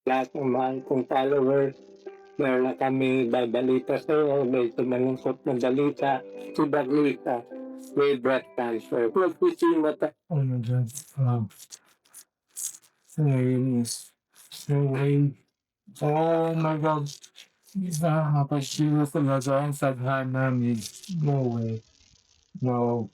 Lahat ng mahal kong followers, meron na kami babalita sa'yo, medyo malungkot na balita. Si Baglita, may breast cancer. Magsisimata. Oh my God. Wow. Nainis. Anyway, oh my God. Nakakapasira talaga ang saghan namin. No way. No.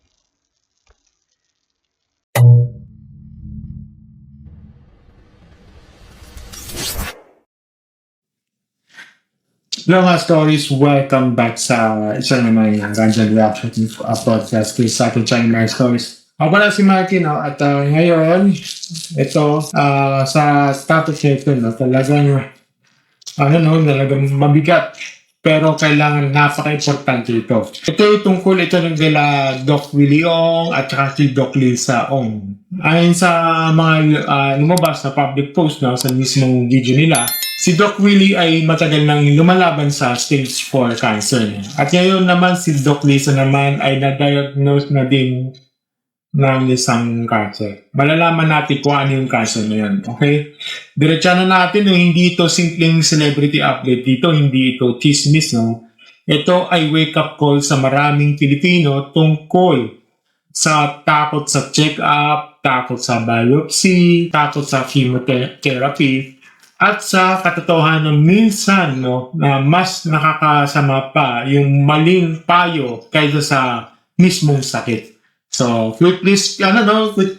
Hello mga stories, welcome back sa isa naman yung Ganjan Reaction podcast kay sa ating channel mga stories. Ako pala si Martin, no? At ngayon, ito, sa status nito, no? Talagang mabigat. Pero kailangan napaka-importante ito. Ito yung tungkol ito ng gala Doc Willie Ong at saka si Doc Lisa Ong. Ayon sa mga lumabas na public post no, sa mismong video nila, si Doc Willie ay matagal nang lumalaban sa stage 4 cancer. At ngayon naman si Doc Lisa naman ay na-diagnose na din ng isang cancer. Malalaman natin kung ano yung cancer na yun. Okay? Diretsa na natin, no? Hindi ito simpleng celebrity update dito, hindi ito chismis, no? Ito ay wake-up call sa maraming Pilipino tungkol sa takot sa check-up, takot sa biopsy, takot sa chemotherapy, at sa katotohanan minsan no, na mas nakakasama pa yung maling payo kaysa sa mismong sakit. So, quick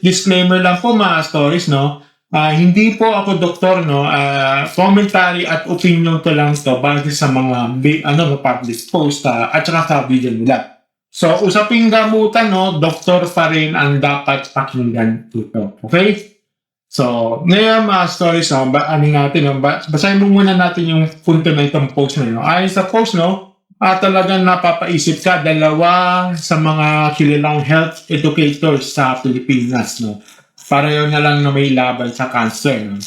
disclaimer lang po mga stories, no? Hindi po ako doktor, no? Commentary at opinion to lang to base sa mga public post at saka sa video nila. So, usaping gamutan, no? Doktor pa rin ang dapat pakinggan dito. Okay? So, ngayon mga stories, no? Basahin mo muna natin yung punto na itong post na yun. Ayon sa post, no? Talagang napapaisip ka, dalawa sa mga kilalang health educators sa Pilipinas, no? Para yun na lang na may laban sa cancer, no?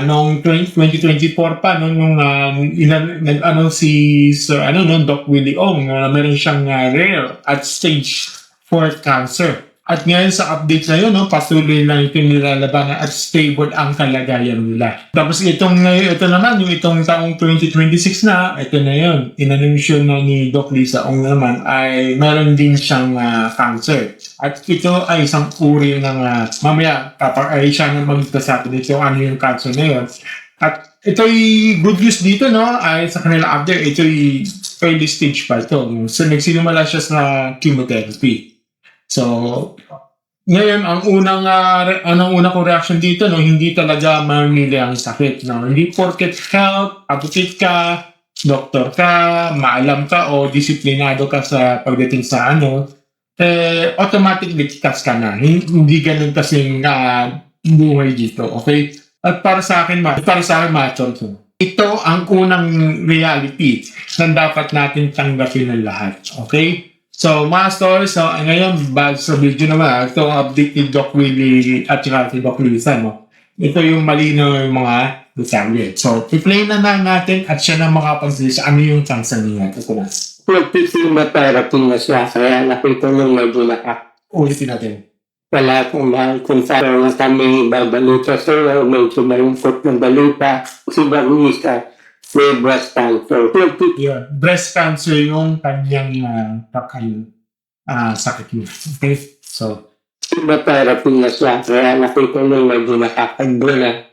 Noong 2024 pa, no, nung nag-announce si Sir, Doc Willie Ong, na meron siyang rare at stage 4 cancer. At ngayon sa update na yun, no, patuloy lang ito nilalabanan at stable ang kalagayan nila. Tapos ito naman, yung itong taong 2026 na, ito na yun. Inanunsyo na ni Doc Lisa Ong naman ay meron din siyang cancer. At ito ay isang uri ng, mamaya, ay siya na magsasabi dito ano yung cancer na yun. At ito'y good news dito, no? Ay sa kanila update, ito'y early stage pa ito. So, nagsinumala siya sa chemotherapy. So, ngayon, ang unang kong reaction dito, no, hindi talaga mamili ang sakit. No? Hindi porket health, advocate ka, doktor ka, maalam ka, o disiplinado ka sa pagdating sa automatically kitas ka na. Hindi ganun kasing buhay dito, okay? At para sa akin, Macho, ito ang unang reality na dapat natin tanggapin ng lahat, okay? So, mga stories, so, ngayon, bago sa video naman, ito ang update ni Doc Willie at saka si Doc Lisa, no? Ito yung malino yung mga detalye. So, i-play na natin at siya na makapagsabi sa ano yung cancer niya. Ito na. Nag-chemotherapy na siya, kaya nakita nung nagulaka. Ulitin natin. Wala akong mahal kung saan kami babalita sa'yo, medyo malungkot ng balita. Si Baglita, may breast cancer. Yeah, breast cancer yung kanyang sakit niya. Okay? So, chemotherapy na siya. Kaya nakita nung medyo nakakagbo na.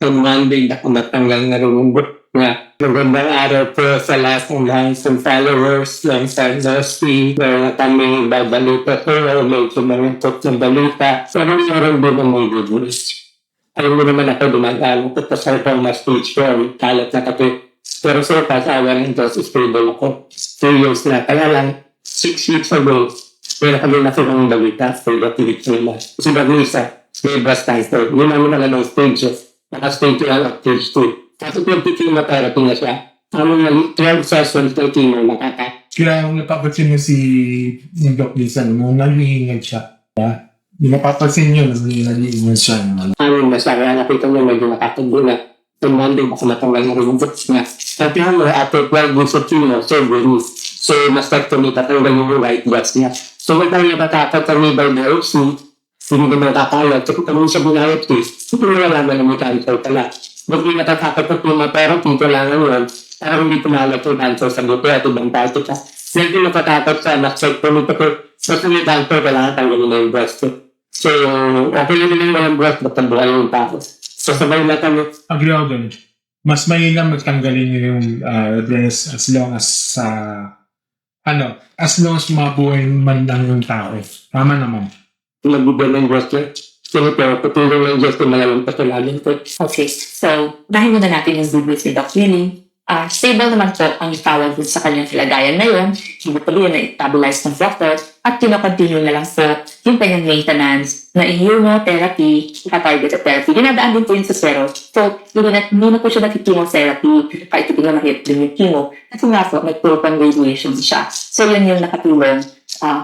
On Monday, nakamatanggal na rumubot na. Magandang araw po sa lahat ng handsome followers ng Sandusky. Meron na kami babalita sa'yo, medyo malungkot ng balita. Pero meron din ang mga good news. Alam mo naman ako dumagaan ko sa isang mas stage 4, kalat na kape. Pero so, kasawa ng Diyos, stable ako. 2 years na. Kaya lang, 6 weeks ago, meron kami nakita ng balita sa iba-tilit nila. Kasi Baglisa, may breast cancer. Yun namin na ng stages. Naka-stage 1 at stage 2. Kasi 22 na therapy na siya. Kami na 12 sessions na chemo nakaka. Kaya yung napapansin mo si Doc Lisa, nung nalihingag siya. Yung napapansin nyo, nalihingag siya. Amin na siya, kaya nakita mo medyo nakakagbo na. On Monday, baka matanggal na rin yung books niya. Sabi mo, after 12 weeks of chemo, surgery. So, mastectomy, tatanggal yung right breast niya. So, kung tayo natatatagal by biopsy, hindi naman nakakala. So, kung tayo sa biopsy, hindi mo nalaman na may cancer pala. Hindi matatapos sa chemotherapy, kailangan yun. Parang hindi pumalag yung cancer sa buto at ibang type. Hindi matatapos sa mastectomy kasi susunod doctor, kailangan tanggalin na yung breast. So, okay naman yung breast, matambuhan yung tao. So, sabay na kami. Agree ako dun. Mas mainam magtanggalin nyo yung breast as long as as long as mabuhay man lang yung tao. Tama naman. Nagbibigay ng breast niya. Pero patulong ng breast yung mga patulanin ko. Okay, so dahil muna natin yung video si Doc Willie. Stable naman po ang tawag dun sa kanyang kalagayan ngayon. Hindi pa rin na-stabilize ng doctor at kinakontinue na lang po yung kanyang maintenance na immunotherapy at targeted therapy. Dinadaan din po yun sa steroid. So, hindi na po siya nag-chemotherapy kahit ito na mahit din yung chemo. Kasi nga po, may proton radiation siya. So, yun yung nakatulong.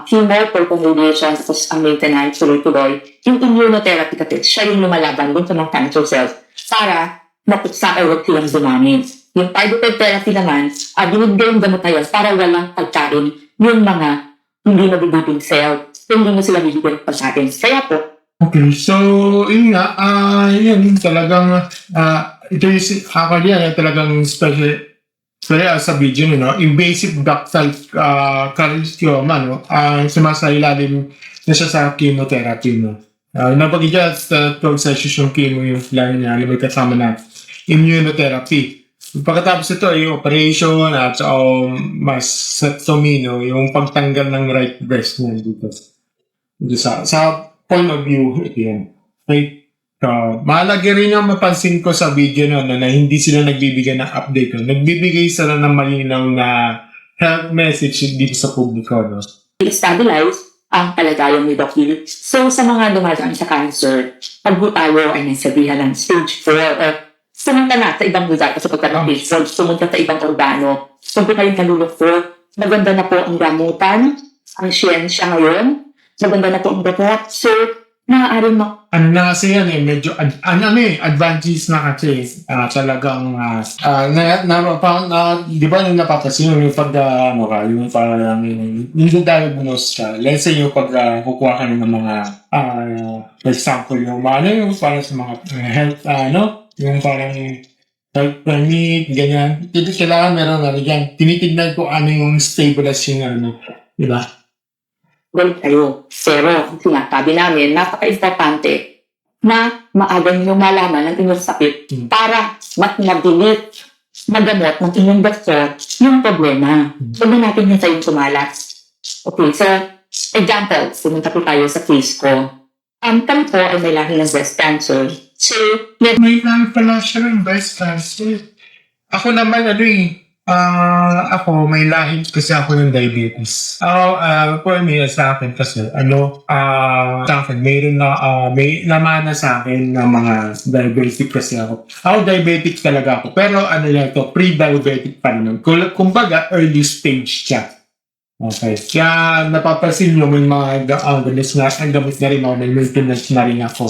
Chemo, proton radiation, tapos ang maintenance, tuloy-tuloy. Yung immunotherapy kasi, siya yung lumalaban dun sa mga cancer cells para mapuksa ay huwag silang dumami. Yung targeted therapy naman, binigay yung gamot na yun para walang pagkain yung mga hindi nabibiging cell. Hindi mo sila bibigyan ng pagkain. Kaya po, Okay, so yun nga, yun talagang, ito yung ako yan, talagang special sa video nyo, no? Invasive ductal carcinoma, no? Sumasailalim na siya sa chemotherapy, no? Napagin dyan, 12 sessions yung chemo yung plan niya, may kasama na immunotherapy. Pagkatapos ito, yung operation at mastectomy, no? Yung pagtanggal ng right breast mo dito. Sa point of view, yan. Okay? Mahalaga rin yung mapansin ko sa video na hindi sila nagbibigay ng update. No? Nagbibigay sila ng malinaw na health message dito sa publiko. No? i-stabilize ang kalagayan ni Doc Willie. So, sa mga dumadaan sa cancer, pag tayo ay nasabihan ng stage 4 sumunta na sa ibang lugar kasi pagka-patient, sumunta sa ibang organo. So, kung kayong nalulungkot, maganda na po ang gamutan, ang siyensya ngayon, maganda na po ang gamot. So, naaaring Ano na kasi yan medyo advances na kasi talagang di ba nung napapasin yung pag yung parang yung diagnose ka, let's say yung pag kukuha ka ng mga for example yung yung parang sa mga health yung parang health permit, ganyan. Hindi kailangan meron na yan. Tinitignan ko ano yung stabilize yung di ba? well kayo. Pero, sinasabi namin, napaka-importante na maaga niyo malaman ang inyong sakit para mas mabilis magamot ng inyong doktor yung problema. Huwag na natin yung sa'yo tumalas. Okay, so, example, pumunta po tayo sa case ko. Kami po ay may lahi ng breast cancer. So, May lang pala siya ng breast cancer. Ako naman, ako, may lahi kasi ako ng diabetes. For me, sa akin kasi, sa akin, may namana sa akin ng mga diabetic kasi ako. Ako, diabetic talaga ako. Pero pre-diabetic pa naman. Kumbaga, early stage siya. Okay. Kaya napapansin nyo, may mga gamit na rin ako, may maintenance na rin ako.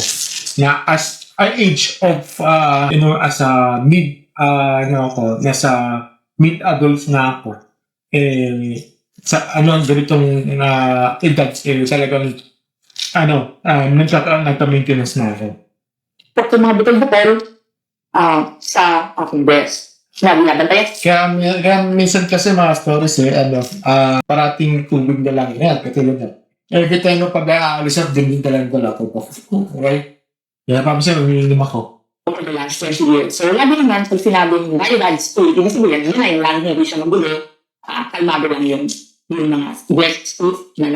Na as age of, as a nasa mid-adults na ako, ganitong edad, talagang, nagka-maintenance na ako. pag mga butol-butol sa aking breast, na binabantayan. Kaya minsan kasi mga stories, parating tubig na lang yan, katulad na. Every time na pag-aalis ako, din talaga ako. Okay? Kaya papansin, umiinom ako. Over the last 20 years. So, labi naman, pag sinabing diabetes po, ibig sabihin, yun ay lang hindi siya magulo, kalmado lang yung mga breast tooth na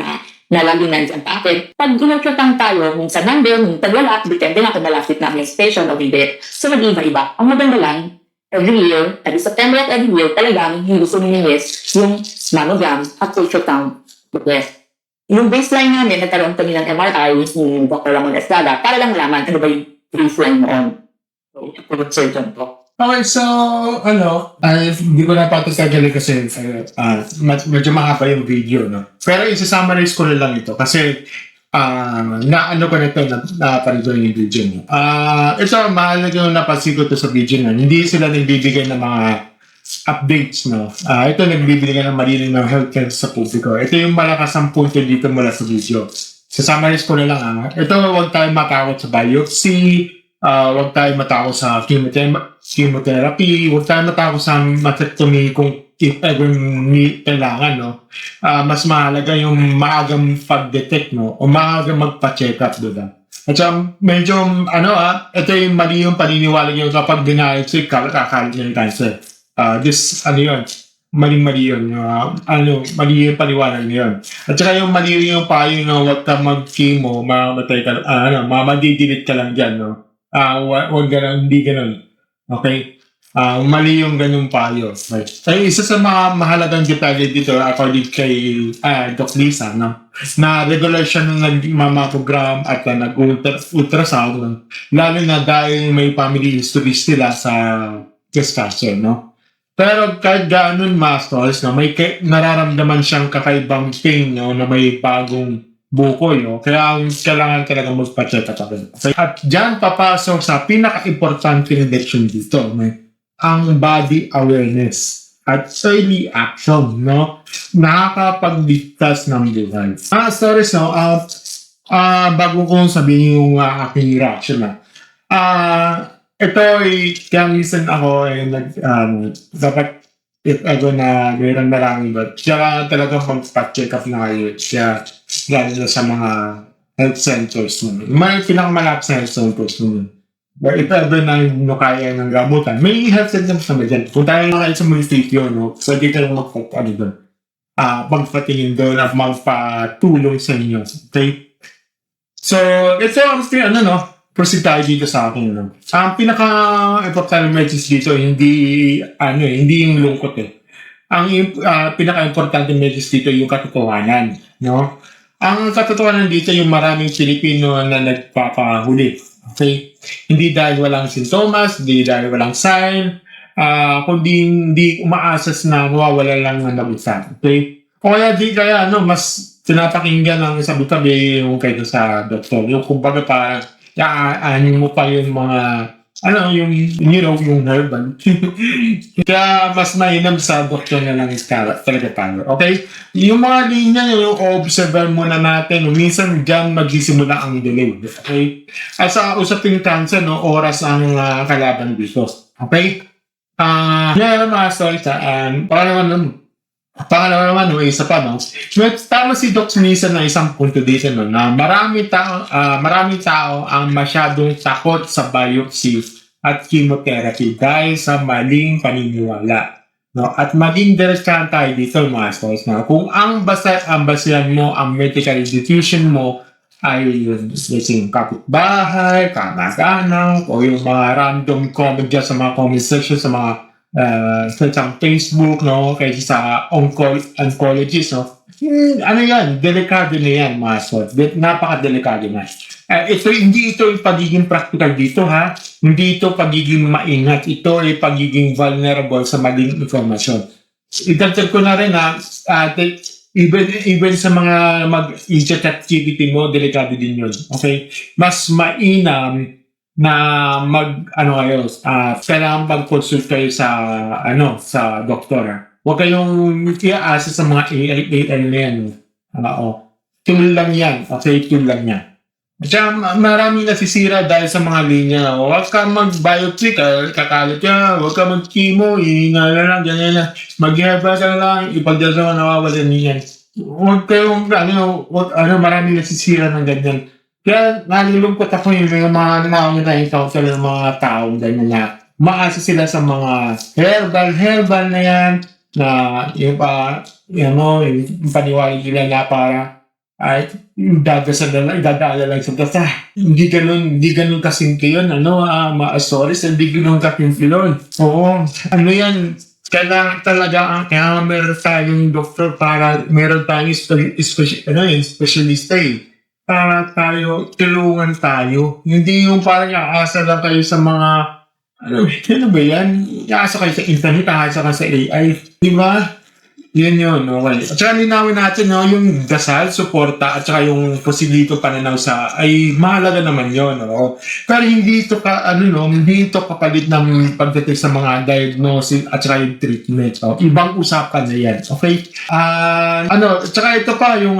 lagi nandyan pa akin. Pag ginagkatang tayo, minsan nandun, minsan wala, depende na kung malapit na ang station o hindi. So, mag-iba-iba. Ang maganda lang, every year, every September at every year, talagang hindi gusto nilinis yung mammogram at ultrasound the breast. Yung baseline namin, nagkaroon kami ng MRI ni Dr. Ramon Estrada para lang malaman ano ba yung baseline noon. So, ito surgeon po. Okay, so, hindi ko na patatagalin kasi medyo mahaba yung video, no? Pero isa-summarize ko na lang ito kasi ko na ito, napanood yung video mo. Ito, mahalaga yung napansin ko ito sa video na hindi sila nagbibigay ng mga updates, no? Ito nagbibigay ng malinaw ng healthcare sa publiko. Ito yung malakas ang punto dito mula sa video. Sa summarize ko na lang, ito, huwag tayo matakot sa biopsy, huwag tayo matakot sa chemotherapy, huwag tayo matakot sa mastectomy kung if ever kailangan, no? Mas mahalaga yung maagang pag-detect, no? O maagang magpa-check up, diba? At saka, medyo, ito yung mali yung paniniwala nyo kapag denial-sick ka, kakalit yung cancer. Yun, mali yun. Mali yung paliwanag niyo yun. At saka yung mali yung payo na huwag ka mag-chemo, mamamatay ka, madidelete ka lang dyan, no? Huwag ganun, hindi ganun. Okay? Mali yung ganung payo. Right? So, isa sa mga mahalagang detalye dito, according kay Doc Lisa, no? Na regular siya nung nag-mammogram at nag-ultrasound, no? Lalo na dahil may family history sila sa breast cancer, no? Pero kahit gano'n, masters, no, may nararamdaman siyang kakaibang pain, no, na may bagong bukoy, no? Kaya ang kailangan talaga magpa-check up. Okay? At dyan papasok sa pinaka-importante leksyon dito, no? Ang body awareness at early action, no? Nakakapagligtas ng buhay. Stories, no? Bago kong sabihin yung aking reaction, na. Ito ay, kaya minsan ako ay dapat if ever na mayroon marami ba, siya talagang mag-check up na kayo siya lalo sa mga health centers mo. May pinakamalapit sa health centers mo. But if ever na kaya ng gamutan, may health centers naman dyan. Kung tayo na kayo sa munisipyo, no? So di kayo magpatingin doon at magpatulong sa inyo. Okay? So, ito ang proceed tayo dito sa akin. No? Ang pinaka-important message dito, hindi yung lungkot eh. Ang pinaka-importante message dito yung katotohanan. No? Ang katotohanan dito yung maraming Pilipino na nagpapahuli. Okay? Hindi dahil walang sintomas, hindi dahil walang sign, kundi hindi umaasas na nawawala lang ng nabisa. Okay? O kaya mas tinapakinggan ng sabi-tabi yung kayo sa doktor. Yung kumbaga parang aanin mo pa yung mga yung herbal. Kaya mas mainam sa doktor na lang talaga tayo. Okay? Yung mga linya, yung observer muna natin, minsan dyan magsisimula ang delay. Okay? At sa usaping cancer, no, oras ang kalaban dito. Okay? Mga story pangalawa naman, isa pa, no? Tama si Doc Nisa na isang punto dito, no, na maraming tao ang masyadong takot sa biopsy at chemotherapy dahil sa maling paniniwala. No? At maging diretsahan tayo dito, mga stores, na kung ang basihan mo, ang medical institution mo, ay yung kapitbahay, kamag-anak, o yung mga random comment dyan sa mga comment section, sa mga sa Facebook, no, kaysa sa oncologist, no. Yan, delikado na yan, mga sort. Napaka-delikado na. Hindi ito yung pagiging practical dito, ha. Hindi ito pagiging maingat. Ito ay pagiging vulnerable sa maling informasyon. Idagdag ko na rin, ha, even sa mga mag-chat activity mo, delikado din yun. Okay? Mas mainam na kailangan mag-consult kayo sa doktor. Huwag kayong iaasa sa mga AI na yan. Tool lang yan. Okay, tool lang yan. At maraming nasisira dahil sa mga linya. Huwag ka mag-biopsy, kakalit yan. Huwag ka mag-chemo, lang, ganyan lang. Mag-herbal ka lang, ipagdasal na nawawalan niyan. Huwag kayong, maraming nasisira ng ganyan. Kaya nalulungkot ako yung mga na-encounter ng mga taong ganyan na maasa sila sa mga herbal na yan, na yung paniwala nila na para ay idadala lang sa data. Hindi ganun kasimple yun, ma-stories, hindi ganun kasimple yun. Oo, yan, kailangan talaga kaya meron tayong doktor para meron tayong specialista eh. Para tulungan tayo. Hindi yung parang aasa lang kayo sa mga, ano ba yan? Aasa kayo sa internet, aasa kayo sa AI. Di ba? Yun, okay. At saka linawin natin, yung dasal, suporta, at saka yung posiblito pananaw ay mahalaga naman yun, Pero hindi ito hindi ito kapalit ng pagdating sa mga diagnosis at saka yung treatment. Ibang usapan na yan, okay? At saka ito pa, yung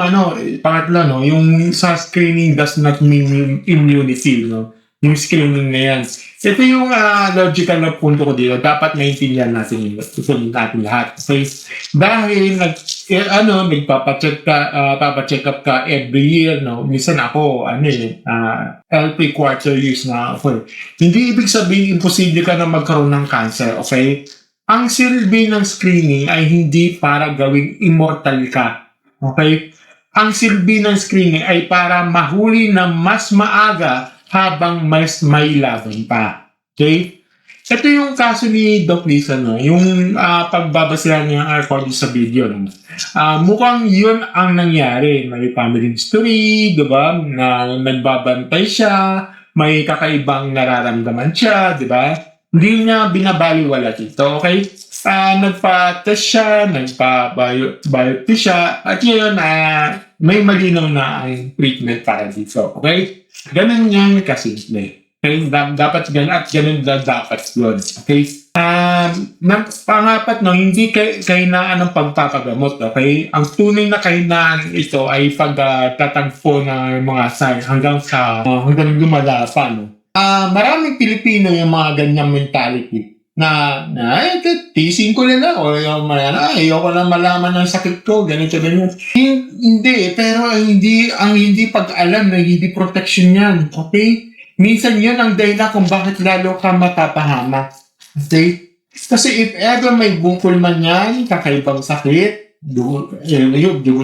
pangatlo, yung sa screening does not mean immunity, Yung screening na yan. Ito yung logical na punto ko dito. Dapat maintindihan natin yun. Isulit natin lahat. Okay? Dahil nagpapacheck ka, papacheck up ka every year, no? Minsan ako, every quarter years na ako. Hindi ibig sabihin imposible ka na magkaroon ng cancer, okay? Ang silbi ng screening ay hindi para gawing immortal ka. Okay? Ang silbi ng screening ay para mahuli na mas maaga habang mas may laban pa. Okay? Ito yung kaso ni Doc Lisa, no? Yung pagbabasihan niya according sa video. No? Mukhang yun ang nangyari. May family history, diba? Na nagbabantay siya, may kakaibang nararamdaman siya, diba? Hindi niya binabaliwala dito, okay? Nagpa-test siya, nagpa-biopsy siya, at yun, may malinaw na ang treatment para dito, okay? Ganun yan kasimple. Okay? Dapat ganun at ganun dapat yun, okay? Pangapat, no, hindi kahinaan ng pagpapagamot, okay? Ang tunay na kahinaan ito ay pagtatagpo ng mga sign hanggang lumala pa, no? Maraming Pilipino yung mga ganyang mentality na tiisin ko nila o ayoko na malaman ng sakit ko, ganito. Hindi, pero ang hindi pag-alam na hindi protection yan, okay? Minsan yun ang dahilan kung bakit lalo ka matapahamak, okay? Kasi if ever may bukol man yan, kakaibang sakit, dugo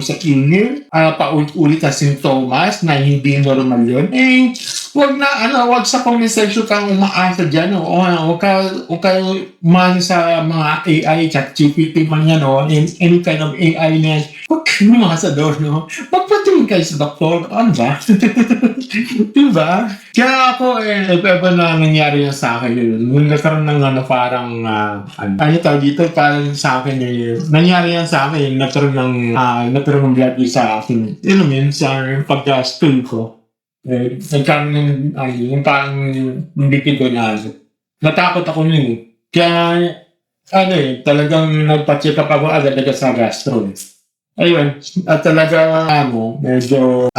sa inil, paulit-ulit na sintomas na hindi normal yun, wag sa conversation kang umaasa dyan, huwag ka man sa mga AI, ChatGPT man yan, any kind of AI na yan, huwag ka umasa doon, magpatingin kayo sa doktor, ano ba? Diba? Kaya ako, if ever na nangyari yan sa akin yun, nung nagkaroon ng parang, dito, parang sa akin nangyari yan sa akin, nagkaroon ng blood sa akin, sa pag-stool ko. Nagkaroon yung parang lipido na natakot ako nun. Kaya, talagang nagpa-check up ako agad sa gastro. Ayun, at talaga, medyo,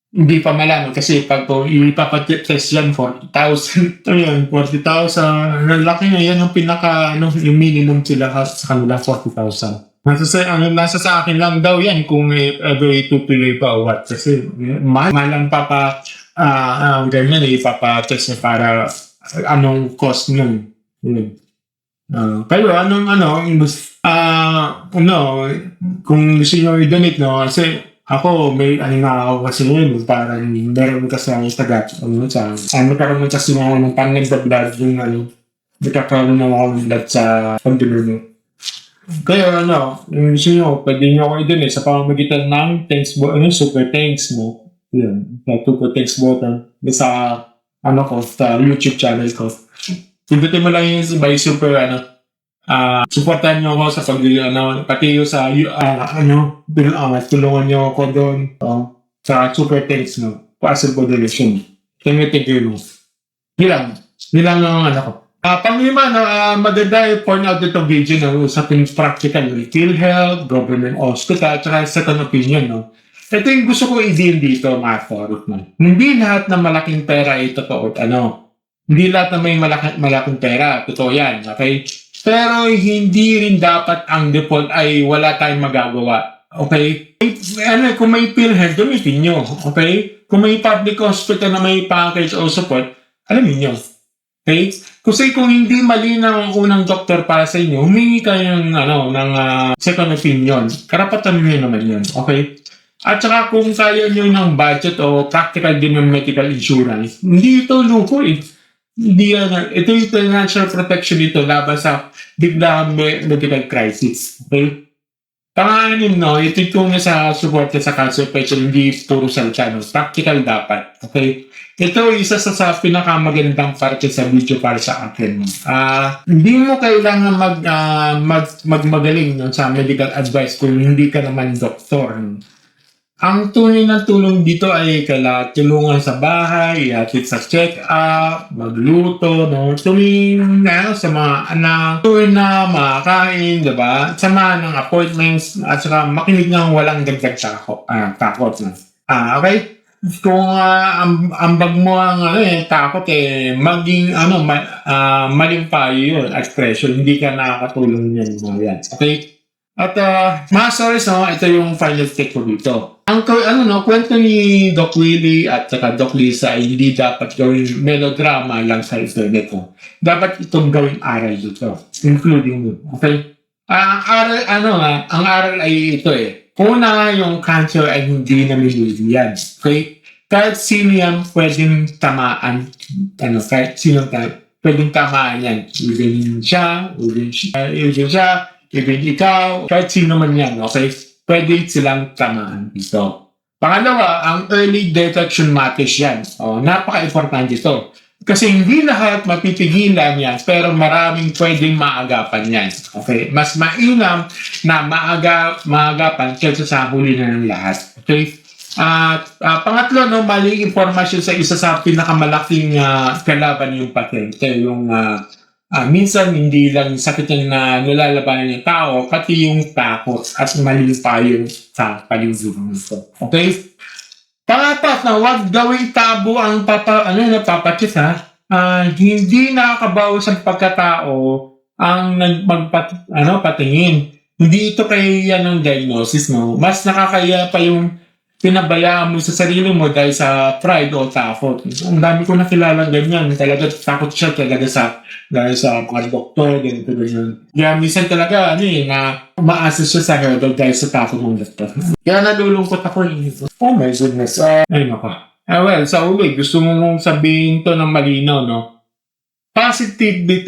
hindi pa malaman kasi pag ipapatest yan, 40,000. Ayun, 40,000. Ang laki na yan, ang pinaka, yung minimum sila sa kanila, 40,000. Nasa sa akin lang daw yan kung ever itutuloy pa o what. Kasi mahal lang ganyan ipapatest niya para anong cost nun. Pero kung gusto nyo i-donate, kasi ako, may ako kasi yun, parang meron kasi ang tagat, nagkaroon kasi ng pang-nagda-blood yung nagkakaroon ng mga blood sa pag-donate. Kaya yung gusto nyo, pwede nyo ako i-donate sa pamamagitan ng super thanks mo. Yun, super thanks button sa sa YouTube channel ko. Pindutin mo lang yung by super, supportan nyo ako sa pati yung sa, tulungan nyo ako doon, sa super thanks mo, possible donation. Thank you. Bilang ang ko. Panglima maganda i-point out itong video na usapin practical PhilHealth, government hospital, at saka second opinion, Ito yung gusto ko i-deal dito, mga forward. Hindi lahat ng malaking pera ay totoo Hindi lahat na may malaking pera, totoo yan, okay? Pero hindi rin dapat ang default ay wala tayong magagawa, okay? Kung may PhilHealth, gamitin nyo, okay? Kung may public hospital na may package o support, alamin nyo. Okay? Kasi kung hindi malinaw ang unang doktor para sa inyo, humingi kayo ng second opinion. Karapatan nyo naman yun. Okay? At saka kung kaya nyo ng budget o practical din ng medical insurance, hindi ito luko Hindi ito yung financial protection dito laban sa biglang medical crisis. Okay? Panganim, ito yung sa support sa cancer patient, hindi puro salita, practical dapat. Okay? Ito isa sa pinakamagandang parte sa video para sa akin. Hindi mo kailangan magmagaling sa medical advice kung hindi ka naman doktor. Ang tunay na tulong dito ay kailangan tulungan sa bahay, ihatid sa check-up, magluto, tuwing sa mga anak, tuwing na makakain, diba? Samahan ng appointments, at saka makinig ng walang dagdag takot. Okay? kung ambag mo ang takot maging malimpayo yun at pressure, hindi ka nakakatulong yan mga yan. Okay? At mga stories, no, ito yung final take ko dito. Ang kwento ni Doc Willie at saka Doc Lisa ay hindi dapat gawing melodrama lang sa internet. No? Dapat itong gawing aral dito, including you. Okay? Ang aral ay ito Una, yung cancer ay hindi namimili yan. Okay? Kahit sino yan pwedeng tamaan. Kahit sino pwedeng tamaan yan. Even siya, even ikaw, kahit sino man yan. Okay? Pwede silang tamaan dito. Pangalawa, ang early detection matters yan. Napaka-importante ito. Kasi hindi lahat mapipigilan yan, pero maraming pwedeng maagapan yan. Okay? Mas mainam na maagapan kaysa sa huli na ng lahat. Okay? Pangatlo, maling informasyon sa isa sa pinakamalaking kalaban yung pasyente. Yung minsan hindi lang sakit na nilalabanan ng tao, pati yung takot at mali pa yung sa paligid nito. Okay? Pangapat na huwag gawing tabo ang napapakit hindi nakakabawas ang pagkatao ang patingin. Hindi ito kaya ng diagnosis mo. Mas nakakaya pa yung pinabayaan mo sa sarili mo dahil sa pride o takot. Ang dami ko nakilala ganyan. Talaga takot siya dahil sa mga doktor, ganito. Kaya minsan talaga, na umaasa siya sa herbal dahil sa takot ng doktor. Kaya nalulungkot ako. Oh my goodness. Ay, nako. Well, sa uli, gusto mo mong sabihin to ng malinaw, no? Positivity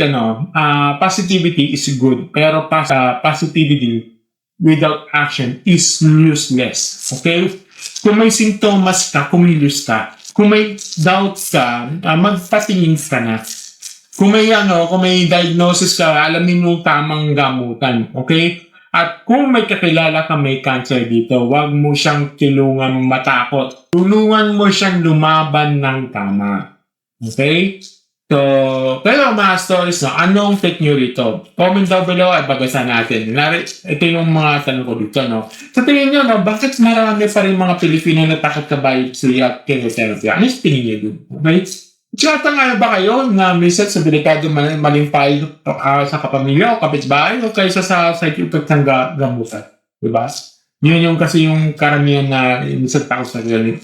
is good, pero positivity without action is useless. Okay? Kung may sintomas ka, kumilos ka. Kung may doubts ka, magpatingin ka na. Kung may diagnosis ka, alamin mo tamang gamutan. Okay? At kung may kakilala ka may cancer dito, huwag mo siyang tulungan matakot. Tulungan mo siyang lumaban ng tama. Okay? So, pero mga stories, anong take nyo rito? Comment down below at bagasan natin. Ito yung mga tanong ko dito, no? Sa tingin nyo, bakit marami pa rin mga Pilipino na takot ka biopsy at chemotherapy? Ano yung tingin nyo dun? Okay? Tsaka nga ba kayo na minsan sa delikado malimpay sa kapamilya o kapitbahay o kaysa sa side effect ng gamutan? Diba? Yun yung kasi yung karamihan na minsan takot sa ganito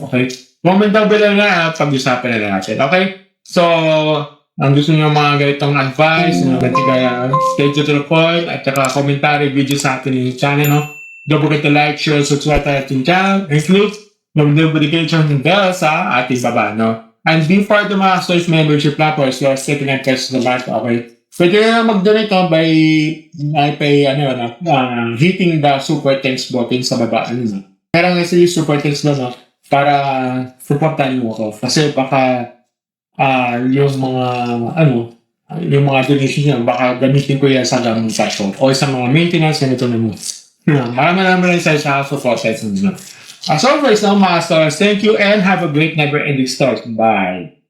Okay? Comment down below na pag-usapan na natin. Okay? So, ang gusto nyo mga ganitong advice, stay to the point, at saka commentary video sa atin yung channel, no? Don't forget to like, share, subscribe sa ating channel, and click the notification bell sa ating baba, no? And be part of mga Source membership platforms, you're setting and press the button, okay? Pwede na mag-donate by hitting the super thanks button sa baba, Meron nga yung super thanks mo, no? Para supportan mo ako. Kasi baka yung mga donation niya, baka gamitin ko yan sa gamutan ko o sa mga maintenance na ito na mo. Maraming sa support sa ito. As always, mga stars, thank you and have a great never-ending start. Bye!